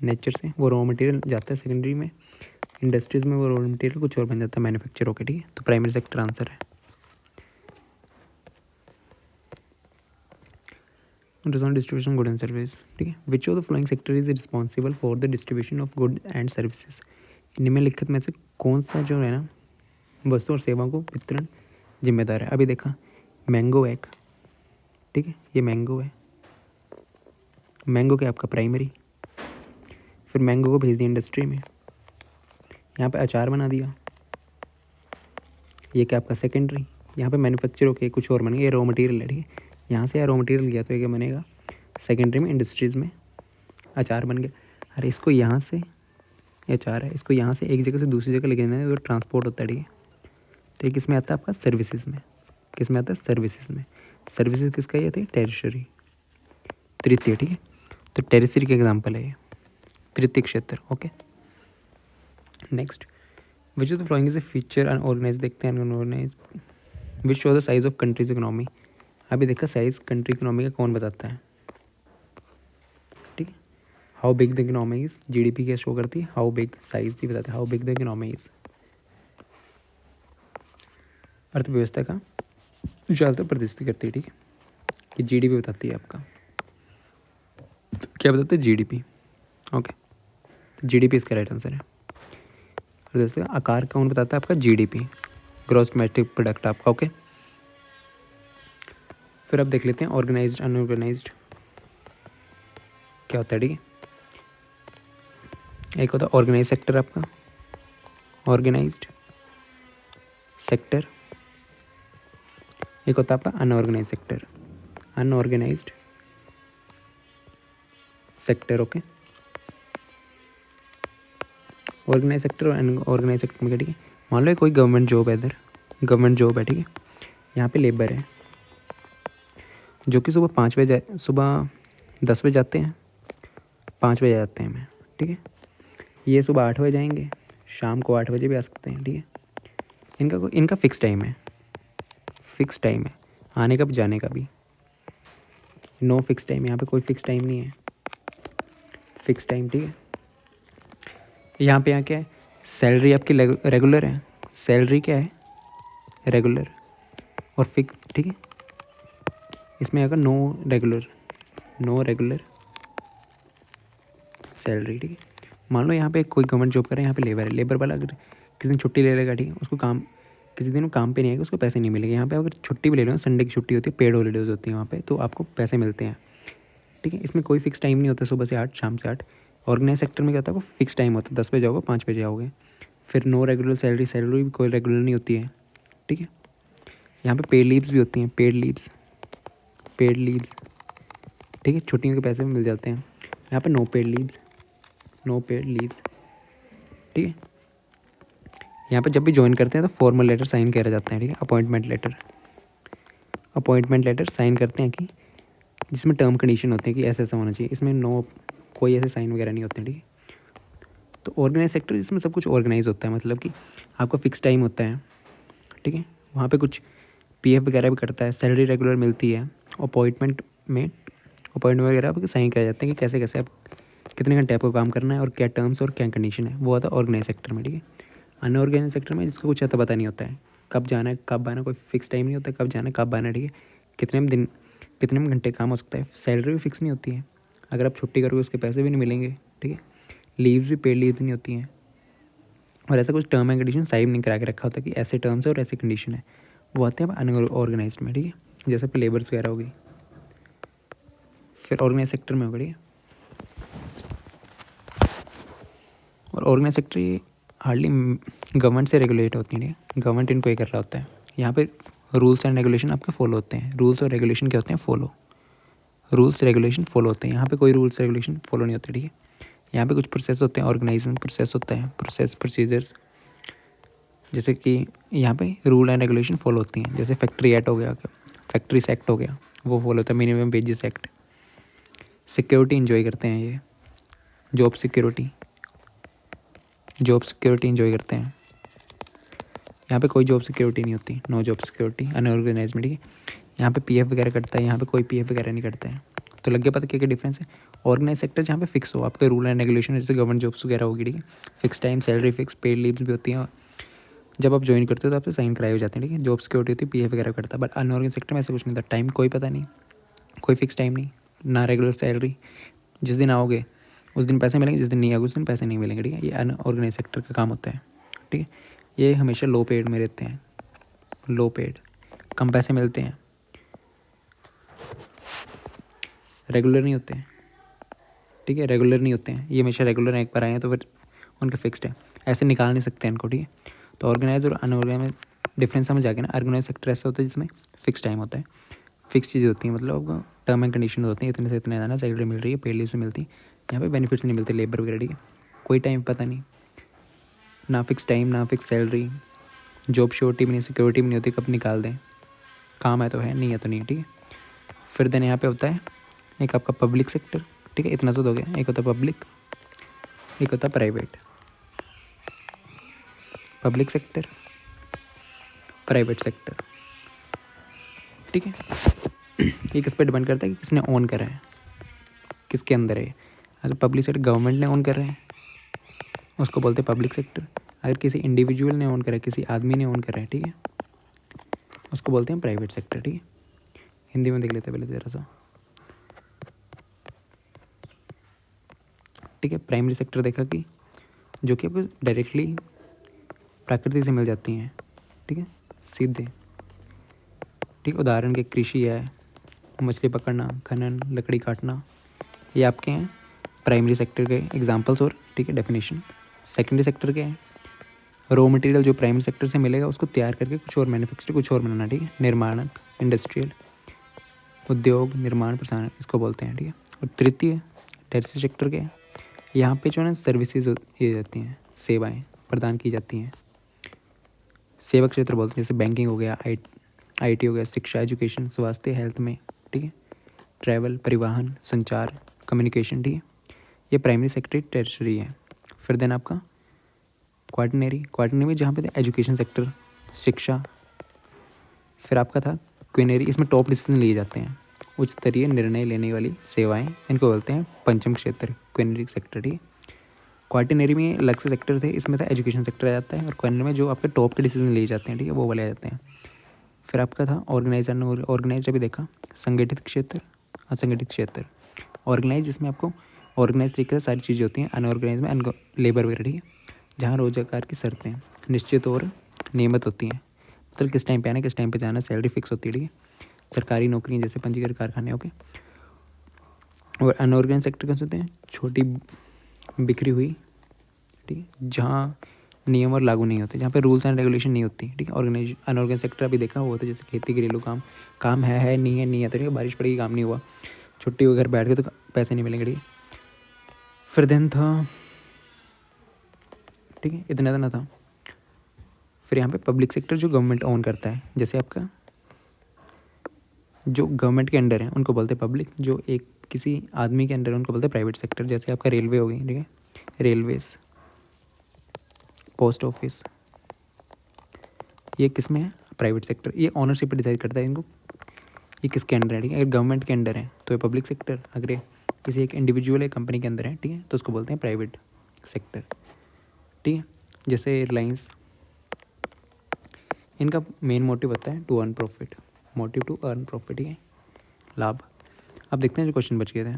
S1: नेचर से, वो रॉ मटेरियल जाता है सेकेंडरी में, इंडस्ट्रीज़ में वो रॉ मटेरियल कुछ और बन जाता है, मैन्युफैक्चर होकर, ठीक है। तो प्राइमरी सेक्टर आंसर है। डिस्ट्रीब्यूशन गुड एंड सर्विस, ठीक है। Which of the flowing sector is responsible for the distribution of good and services, निम्नलिखित में से कौन सा जो है ना वस्तु और सेवाओं को वितरण जिम्मेदार है? अभी देखा मैंगो एक, ठीक है, ये मैंगो है, मैंगो क्या आपका प्राइमरी, फिर मैंगो को भेज दिया इंडस्ट्री में, यहाँ पे अचार बना दिया, ये क्या आपका सेकेंडरी, यहाँ पे मैन्युफैक्चर होके कुछ और बन गया, ये रॉ मटेरियल है, ठीक है। यहाँ से यार रॉ मटेरियल गया तो ये क्या बनेगा? सेकेंडरी में, इंडस्ट्रीज़ में अचार बन गया। अरे इसको यहाँ से, ये अचार है, इसको यहाँ से एक जगह से दूसरी जगह लेके जाना है तो ट्रांसपोर्ट होता है, ठीक है। तो ये किस में आता है आपका? सर्विसेज में। किस में आता है? सर्विसेज में। सर्विसेज किसका ये थे? टेरिटरी, तृतीय, ठीक है। तो टेरिटरी का एग्जाम्पल है ये, तृतीय क्षेत्र, okay. Next, which of the flowing is a feature unorganise, देखते हैं unorganise. Which show the size of country's economy, अभी देखा साइज कंट्री इकोनॉमी का कौन बताता है, ठीक है। How big the economy is, GDP क्या शो करती है? हाउ बिग, साइज ही बताते हैं, how big the economy is. अर्थव्यवस्था का ज़्यादातर प्रदर्शित करती है, ठीक है, कि जीडीपी बताती है आपका। तो क्या बताते हैं? GDP, okay. तो जीडीपी इसका राइट आंसर है। और दूसरा आकार कौन बताता है आपका, जीडीपी, ग्रॉस डोमेस्टिक प्रोडक्ट आपका। ओके, फिर अब देख लेते हैं ऑर्गेनाइज्ड अनऑर्गेनाइज्ड क्या होता है। ठीक है, एक होता है ऑर्गेनाइज सेक्टर आपका, ऑर्गेनाइज्ड सेक्टर, एक होता है आपका unorganise sector, unorganised sector. Okay, organise sector और अनऑर्गेनाइज सेक्टर में, ठीक है, मान लो कोई गवर्नमेंट जॉब है, इधर गवर्नमेंट जॉब है, ठीक है, यहाँ पे लेबर है जो कि सुबह 10 बजे जाते हैं, 5 बजे जाते हैं मैं, ठीक है, ये सुबह 8 बजे जाएंगे, शाम को 8 बजे भी आ सकते हैं। ठीक है, इनका फिक्स टाइम है, फिक्स टाइम है आने का भी जाने का भी, नो फिक्स टाइम, यहाँ पे कोई फिक्स टाइम नहीं है, फिक्स टाइम। ठीक है, यहाँ पे क्या है, सैलरी आपकी रेगुलर है, सैलरी क्या है, रेगुलर और फिक्स। ठीक है, इसमें अगर नो रेगुलर सैलरी। ठीक है, मान लो यहाँ पे कोई गवर्नमेंट जॉब कर रहा है, यहाँ पे लेबर है, लेबर वाला अगर किसी दिन छुट्टी ले लेगा, ठीक है, उसको किसी दिन काम पे नहीं आएगा, उसको पैसे नहीं मिलेंगे। यहाँ पे अगर छुट्टी भी ले लो, संडे की छुट्टी होती है, पेड हॉलीडेज होती है वहाँ पे, तो आपको पैसे मिलते हैं। ठीक है, इसमें कोई फिक्स टाइम नहीं होता, सुबह से 8 शाम से 8। ऑर्गेनाइज सेक्टर में क्या होता है, वो फिक्स टाइम होता है, 10 बजे जाओगे 5 बजे आओगे। फिर नो रेगुलर सैलरी भी कोई रेगुलर नहीं होती है। ठीक है, यहाँ पे पेड लीव्स भी होती हैं, पेड लीव्स। ठीक है, छुट्टियों के पैसे भी मिल जाते हैं। यहाँ पे नो पेड लीव्स। ठीक है, यहाँ पे जब भी ज्वाइन करते हैं तो फॉर्मल लेटर साइन किया जाता है। ठीक है, अपॉइंटमेंट लेटर साइन करते हैं कि जिसमें टर्म कंडीशन होते हैं कि ऐसा ऐसा होना चाहिए, इसमें नो कोई ऐसे साइन वगैरह नहीं होते हैं। ठीक है, तो ऑर्गेनाइज सेक्टर जिसमें सब कुछ ऑर्गेनाइज होता है, मतलब कि आपका फिक्स टाइम होता है। ठीक है, वहाँ पे कुछ पीएफ वगैरह भी करता है, सैलरी रेगुलर मिलती है, अपॉइंटमेंट वगैरह आपके साइन कराए जाते हैं कि कैसे कैसे आप कितने घंटे आपको काम करना है और क्या टर्म्स और क्या कंडीशन है, वो आता है ऑर्गेनाइज सेक्टर में। ठीक है, अनऑर्गेनाइज सेक्टर में जिसको कुछ आता पता नहीं होता है, कब जाना है कब आना, कोई फिक्स टाइम नहीं होता कब जाना है कब आना। ठीक है, कितने में घंटे काम हो सकता है, सैलरी भी फिक्स नहीं होती है, अगर आप छुट्टी करोगे उसके पैसे भी नहीं मिलेंगे। ठीक है, लीव्स भी पेड लीव नहीं होती हैं, और ऐसा कुछ टर्म एंड कंडीशन साइन नहीं करा के रखा होता कि ऐसे टर्म्स है और ऐसी कंडीशन है, वो आते हैं अनऑर्गेनाइज में। ठीक है, जैसे पे लेबर्स वगैरह होगी, फिर ऑर्गेनाइज सेक्टर में होगा। ठीक है, और ऑर्गेनाइज सेक्टर ये हार्डली गवर्नमेंट से रेगुलेट होती है, गवर्नमेंट इनको ये कर रहा होता है। यहाँ पे रूल्स एंड रेगुलेशन आपके फॉलो होते हैं, रूल्स और रेगुलेशन क्या होते हैं, रूल्स रेगुलेशन फॉलो होते हैं। यहाँ पे कोई रूल्स रेगुलेशन फॉलो नहीं होते। ठीक है, यहाँ पे कुछ प्रोसेस होते हैं, ऑर्गेनाइजेशन प्रोसेस होता है, प्रोसीजर्स, जैसे कि यहाँ पे रूल एंड रेगुलेशन फॉलो होती हैं। जैसे फैक्ट्री एक्ट हो गया, फैक्ट्रीज एक्ट हो गया, वो फॉलो होता है, minimum wages act. Security enjoy करते हैं ये, जॉब सिक्योरिटी इन्जॉय करते हैं। यहाँ पे कोई जॉब सिक्योरिटी नहीं होती, नो जॉब सिक्योरिटी अनऑर्गेनाइज में। ठीक है, यहाँ पे पीएफ वगैरह कटता है, यहाँ पे कोई पीएफ वगैरह नहीं करता है। तो लग गया पता क्या क्या डिफरेंस है। ऑर्गेनाइज सेक्टर जहाँ पे फिक्स हो, आपके रूल एंड रेगुलेशन, जैसे गवर्नमेंट जॉब्स वगैरह होगी। ठीक है, fix time, salary fix, paid leaves भी होती हैं, जब आप ज्वाइन करते हो तो आपसे साइन कराए हो जाते हैं। ठीक है, जॉब सिक्योरिटी होती है, पीएफ वगैरह करता है। बट अनऑर्गेनाइज सेक्टर में ऐसा कुछ नहीं था, टाइम कोई पता नहीं, कोई फिक्स टाइम नहीं, ना रेगुलर सैलरी, जिस दिन आओगे उस दिन पैसे मिलेंगे, जिस दिन नहीं आओगे उस दिन पैसे नहीं मिलेंगे। ठीक है, ये अनऑर्गेनाइज सेक्टर का काम होता है। ठीक है, ये हमेशा लो पेड में रहते हैं, लो पेड, कम पैसे मिलते हैं, रेगुलर नहीं होते हैं। ठीक है, रेगुलर नहीं होते हैं, ये हमेशा रेगुलर एक बार आए हैं तो फिर उनके फिक्स्ड है, ऐसे निकाल नहीं सकते इनको। ठीक है, तो ऑर्गेनाइज और अनऑर्गेनाइज में डिफरेंस समझ आ गया ना। ऑर्गेनाइज सेक्टर ऐसा होता है जिसमें फिक्स टाइम होता है, फिक्स चीज़ें होती हैं, मतलब आपको टर्म एंड कंडीशन होती हैं, इतने से इतने जाना, सैलरी मिल रही है, पेड लीव से मिलती है। यहाँ पे बेनिफिट्स नहीं मिलते, लेबर वगैरह। ठीक है, कोई टाइम पता नहीं, ना फिक्स टाइम ना फिक्स सैलरी, जॉब श्योरिटी भी नहीं, सिक्योरिटी भी नहीं होती कब निकाल दें, काम है तो है, नहीं है तो नहीं है। ठीक है, फिर देन यहाँ पे होता है एक आपका पब्लिक सेक्टर। ठीक है, इतना सा तो हो गया, एक होता है पब्लिक, एक होता है private. Public sector, private sector. ठीक है, ये किस पे डिपेंड करता है कि किसने ऑन करा है, किसके अंदर है। अगर पब्लिक सेक्टर गवर्नमेंट ने ऑन कर रहे हैं उसको बोलते हैं पब्लिक सेक्टर, अगर किसी इंडिविजुअल ने ऑन करा है, किसी आदमी ने ऑन करा है, ठीक है, उसको बोलते हैं प्राइवेट सेक्टर। ठीक है, हिंदी में देख लेते हैं पहले ज़रा सा। ठीक है, प्राइमरी सेक्टर देखा कि जो कि आपको डायरेक्टली प्रकृति से मिल जाती हैं, ठीक है, सीधे, ठीक। उदाहरण के कृषि है, मछली पकड़ना, खनन, लकड़ी काटना, ये आपके हैं प्राइमरी सेक्टर के एग्जांपल्स और, ठीक है, डेफिनेशन। सेकेंडरी सेक्टर के हैं रॉ मटेरियल जो प्राइमरी सेक्टर से मिलेगा उसको तैयार करके कुछ और मैन्युफैक्चर, कुछ और बनाना, ठीक है, निर्माणक, इंडस्ट्रियल, उद्योग, निर्माण, प्रसारण, इसको बोलते हैं, ठीक है। और तृतीय टैरिटरी सेक्टर के हैं, यहाँ पे जो है ना सर्विसेज ये जाती हैं, सेवाएं प्रदान की जाती हैं, सेवा क्षेत्र बोलते हैं, जैसे बैंकिंग हो गया, आईटी हो गया, शिक्षा, एजुकेशन, स्वास्थ्य, हेल्थ में, ठीक है, ट्रैवल, परिवहन, संचार, कम्युनिकेशन, ठीक है, ये प्राइमरी सेक्टर टेरिटरी है। फिर देन आपका क्वार्टनरी में जहाँ पे एजुकेशन सेक्टर, शिक्षा। फिर आपका था क्विनरी, इसमें टॉप डिसीजन लिए जाते हैं, उच्च स्तरीय निर्णय लेने वाली सेवाएं, इनको बोलते हैं पंचम क्षेत्र, क्विनरी सेक्टर, ठीक है। क्वार्टनरी में अलग से सेक्टर थे, इसमें था एजुकेशन सेक्टर आ जाता है, और क्विनरी में जो आपके टॉप के डिसीजन लिए जाते हैं, ठीक है, वो वाले आ जाते हैं। फिर आपका था ऑर्गेनाइज अभी देखा, संगठित क्षेत्र, असंगठित क्षेत्र। ऑर्गेनाइज जिसमें आपको ऑर्गेनाइज तरीके से सारी चीज़ें होती हैं, अनऑर्गेनाइज में लेबर वगैरह, ठीक है, जहाँ रोजगार की शर्तें निश्चित और नियमित होती हैं, मतलब किस टाइम पे आना, किस टाइम पे जाना, सैलरी फिक्स होती है, ठीक है, सरकारी नौकरियाँ जैसे पंजीकृत कारखाने, ओके। और अनऑर्गेनाइज सेक्टर कैसे होते हैं, छोटी बिखरी हुई, ठीक है, जहाँ नियम और लागू नहीं होते, जहाँ पे रूल्स एंड रेगुलेशन नहीं होती, ठीक है। अनऑर्गेनाइज सेक्टर अभी देखा हुआ था, जैसे खेती, घरेलू काम है नहीं है, तो ठीक है, बारिश पड़ेगी काम नहीं हुआ, छुट्टी हुई घर बैठ के तो पैसे नहीं मिलेंगे, ठीक है। फिर देन था, ठीक है, इतना था। फिर यहाँ पे पब्लिक सेक्टर जो गवर्नमेंट ओन करता है, जैसे आपका जो गवर्नमेंट के अंडर है उनको बोलते हैं पब्लिक, जो एक किसी आदमी के अंडर है उनको बोलते हैं प्राइवेट सेक्टर, जैसे आपका रेलवे हो गई, ठीक है, रेलवेज, पोस्ट ऑफिस, ये किस में है, प्राइवेट सेक्टर। ये ऑनरशिप पर डिसाइड करता है इनको, ये किसके अंडर है, ठीक है। अगर गवर्नमेंट के अंडर है तो ये पब्लिक सेक्टर, अगर ये किसी एक इंडिविजुअल या कंपनी के अंदर है, ठीक है, तो उसको बोलते हैं प्राइवेट सेक्टर, ठीक है। जैसे रिलायंस, इनका मेन मोटिव होता है to earn profit, motive to earn profit, ठीक है, लाभ। अब देखते हैं जो क्वेश्चन बच गए थे।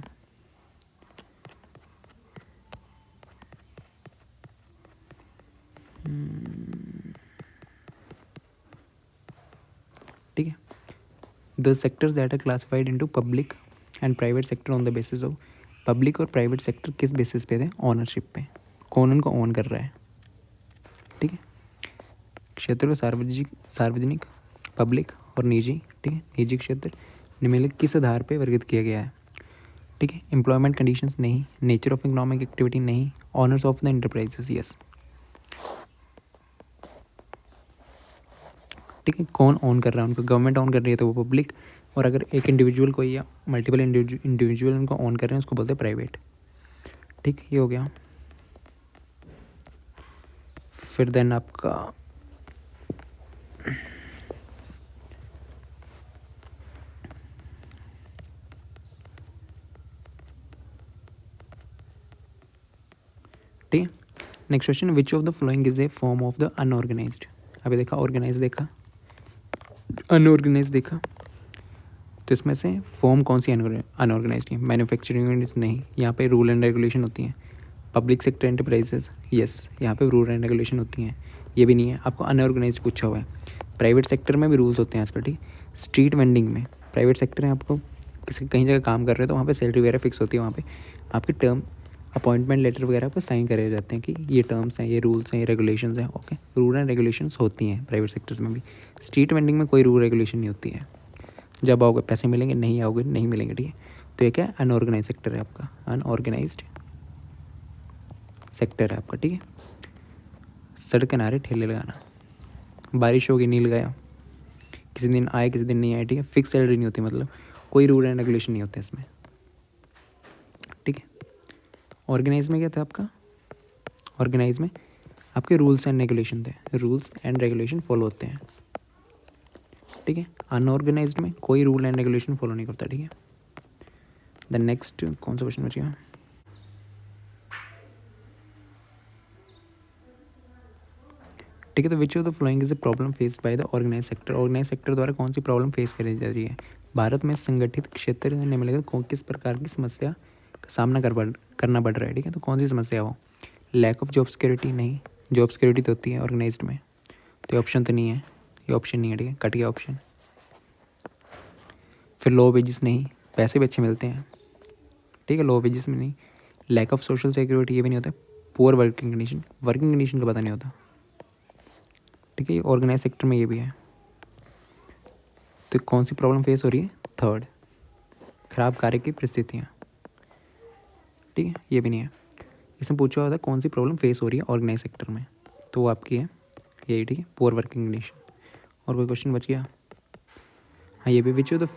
S1: ठीक है, the sectors that are classified into public and private sector on the basis of, public और प्राइवेट सेक्टर किस बेसिस पे थे, ओनरशिप पे, कौन उनको ओन कर रहा है, ठीक है। क्षेत्र को सार्वजनिक, पब्लिक और निजी, ठीक है, निजी क्षेत्र निम्नलिखित किस आधार पे वर्गीकृत किया गया है, ठीक है। एम्प्लॉयमेंट कंडीशंस नहीं, नेचर ऑफ इकोनॉमिक एक्टिविटी नहीं, honours of the enterprises yes, ठीक है। कौन ओन कर रहा है उनको, गवर्नमेंट ओन कर रही है तो वो पब्लिक, और अगर एक इंडिविजुअल कोई या मल्टीपल इंडिविजुअल उनको ओन कर रहे हैं उसको बोलते हैं प्राइवेट, ठीक, ये हो गया। फिर देन आपका ठीक है, next question, which of the following is A form of the unorganised. अभी देखा ऑर्गेनाइज देखा, अनऑर्गेनाइज देखा, तो इसमें से फॉर्म कौन सी अनऑर्गेनाइज्ड है, मैन्युफैक्चरिंग यूनिट्स नहीं, यहाँ पे रूल एंड रेगुलेशन होती हैं। पब्लिक सेक्टर एंटरप्राइजेस यस, यहाँ पे रूल एंड रेगुलेशन होती हैं, ये भी नहीं है। आपको अनऑर्गेनाइज पूछा हुआ है, प्राइवेट सेक्टर में भी रूल्स होते हैं आजकल, ठीक। स्ट्रीट वेंडिंग में प्राइवेट सेक्टर है, आपको किसी कहीं जगह काम कर रहे हो तो वहाँ पे सैलरी वगैरह फिक्स होती है, वहाँ पे आपके टर्म अपॉइंटमेंट लेटर वगैरह पर साइन करे जाते हैं कि ये टर्म्स हैं, ये रूल्स हैं, ये रेगुलेशंस हैं, ओके। रूल एंड रेगुलेशंस होती हैं प्राइवेट सेक्टर्स में भी। स्ट्रीट वेंडिंग में कोई रूल रेगुलेशन नहीं होती है, जब आओगे पैसे मिलेंगे, नहीं आओगे नहीं मिलेंगे, ठीक है। तो ये क्या अनऑर्गेनाइज सेक्टर है आपका, अनऑर्गेनाइज्ड सेक्टर है आपका, ठीक है। सड़क किनारे ठेले लगाना, बारिश होगी नहीं लगाया, किसी दिन आए किसी दिन नहीं आए, ठीक है। फिक्स सैलरी नहीं होती, मतलब कोई रूल एंड रेगुलेशन नहीं होते इसमें, ठीक है। ऑर्गेनाइज में क्या था आपका, ऑर्गेनाइज में आपके रूल्स एंड रेगुलेशन थे, रूल्स एंड रेगुलेशन फॉलो होते हैं, ठीक है। अनऑर्गेनाइज्ड में कोई रूल एंड रेगुलेशन फॉलो नहीं करता, ठीक है। द नेक्स्ट कौन सा क्वेश्चन बचेगा, ठीक है। तो which of the flowing is the problem faced by the organise sector, organise sector द्वारा कौन सी प्रॉब्लम फेस करी जा रही है। भारत में संगठित क्षेत्र में निम्नलिखित किस प्रकार की समस्या का सामना करना पड़ रहा है, ठीक है। तो कौन सी समस्या हो, लैक ऑफ जॉब सिक्योरिटी नहीं, जॉब सिक्योरिटी तो होती है ऑर्गेनाइज्ड में, तो ये ऑप्शन तो नहीं है, ये ऑप्शन नहीं है, ठीक है, कट गया ऑप्शन। फिर लो वेजेस नहीं, पैसे भी अच्छे मिलते हैं, ठीक है, लो वेजेस में नहीं। लैक ऑफ सोशल सिक्योरिटी, ये भी नहीं होता। पुअर वर्किंग कंडीशन का पता नहीं होता, ठीक है, ऑर्गेनाइज सेक्टर में ये भी है। तो कौन सी प्रॉब्लम फेस हो रही है? थर्ड, खराब कार्य की परिस्थितियाँ, ठीक है, ये भी नहीं है। इसमें पूछा होता है कौन सी प्रॉब्लम फेस हो रही है ऑर्गेनाइज सेक्टर में, तो वो आपकी है यही, ठीक है, पुअर वर्किंग कंडीशन। और कोई क्वेश्चन बच गया? हाँ, ये भी which of the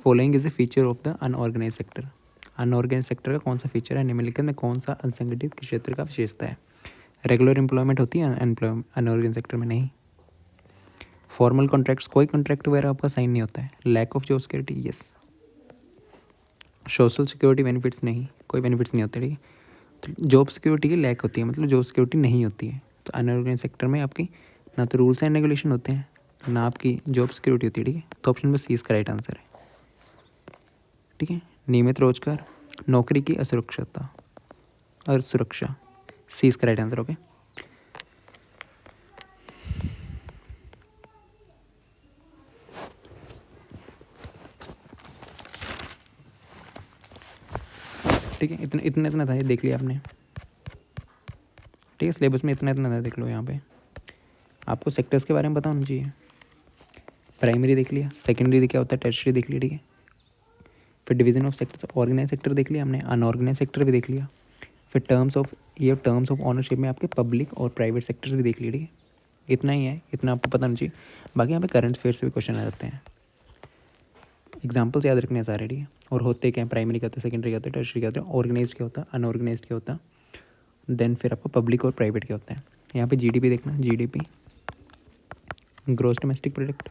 S1: following is a feature of the unorganise sector. Unorganise sector का कौन सा फीचर है? निम्नलिखित में कौन सा असंगठित क्षेत्र का विशेषता है? रेगुलर एम्प्लॉयमेंट होती है अनऑर्गेनाइज सेक्टर में? नहीं। फॉर्मल कॉन्ट्रैक्ट्स, कोई कॉन्ट्रैक्ट वगैरह आपका साइन नहीं होता है। Lack of job security, yes. Social security benefits, नहीं, कोई बेनिफिट्स नहीं होते, ठीक है। तो जॉब सिक्योरिटी की लैक होती है, मतलब जॉब सिक्योरिटी नहीं होती है। तो अनऑर्गेनाइज सेक्टर में आपकी ना तो रूल्स एंड रेगुलेशन होते हैं, ना आपकी जॉब सिक्योरिटी होती है, ठीक है। तो ऑप्शन में सी इसका राइट आंसर है, ठीक है। नियमित रोजगार, नौकरी की असुरक्षता और सुरक्षा, सी इसका राइट आंसर, ओके। ठीक है, इतना इतना इतना था, ये देख लिया आपने, ठीक है। सिलेबस में इतना इतना था, देख लो यहाँ पे। आपको सेक्टर्स के बारे में पता होना चाहिए। प्राइमरी देख लिया, सेकेंडरी क्या होता है, टर्शियरी देख लिया, ठीक है। फिर division of sectors, organise sector देख लिया हमने, अनऑर्गेनाइज सेक्टर भी देख लिया। फिर टर्म्स ऑफ ऑनरशिप में आपके पब्लिक और प्राइवेट सेक्टर्स भी देख लिए, ठीक है। इतना ही है, इतना आपको पता होना चाहिए। बाकी यहाँ पे करंट अफेयर से भी क्वेश्चन आ जाते हैं, एग्जाम्पल्स याद रखने सारे, ठीक है। और होते क्या हैं, प्राइमरी क्या होता है, सेकेंडरी क्या होता है, टर्शियरी क्या होता है, ऑर्गेनाइज क्या होता है, अनऑर्गेनाइज क्या होता है, देन फिर आपको पब्लिक और प्राइवेट क्या होता है। यहाँ पे जीडीपी देखना, GDP gross domestic product,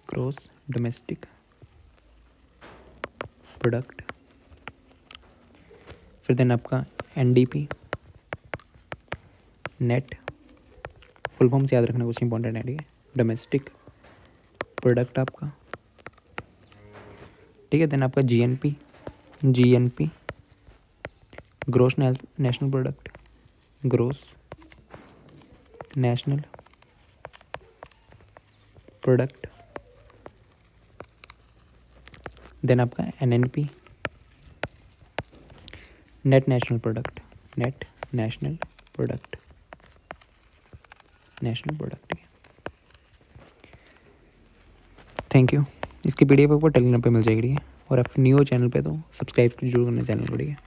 S1: gross domestic product. फिर देन आपका एनडीपी, नेट, फुल फॉर्म से याद रखना, कुछ इंपॉर्टेंट है, ठीक है। डोमेस्टिक प्रोडक्ट आपका, ठीक है। देन आपका GNP, GNP gross national product, gross national product. Then आपका NNP, net national product, net national product, national product, ठीक है। Thank you. इसकी पीडीएफ आपको टेलीग्राम पे मिल जाएगी, ठीक है। और आप न्यू चैनल पे तो सब्सक्राइब जरूर करना चैनल को, ठीक है।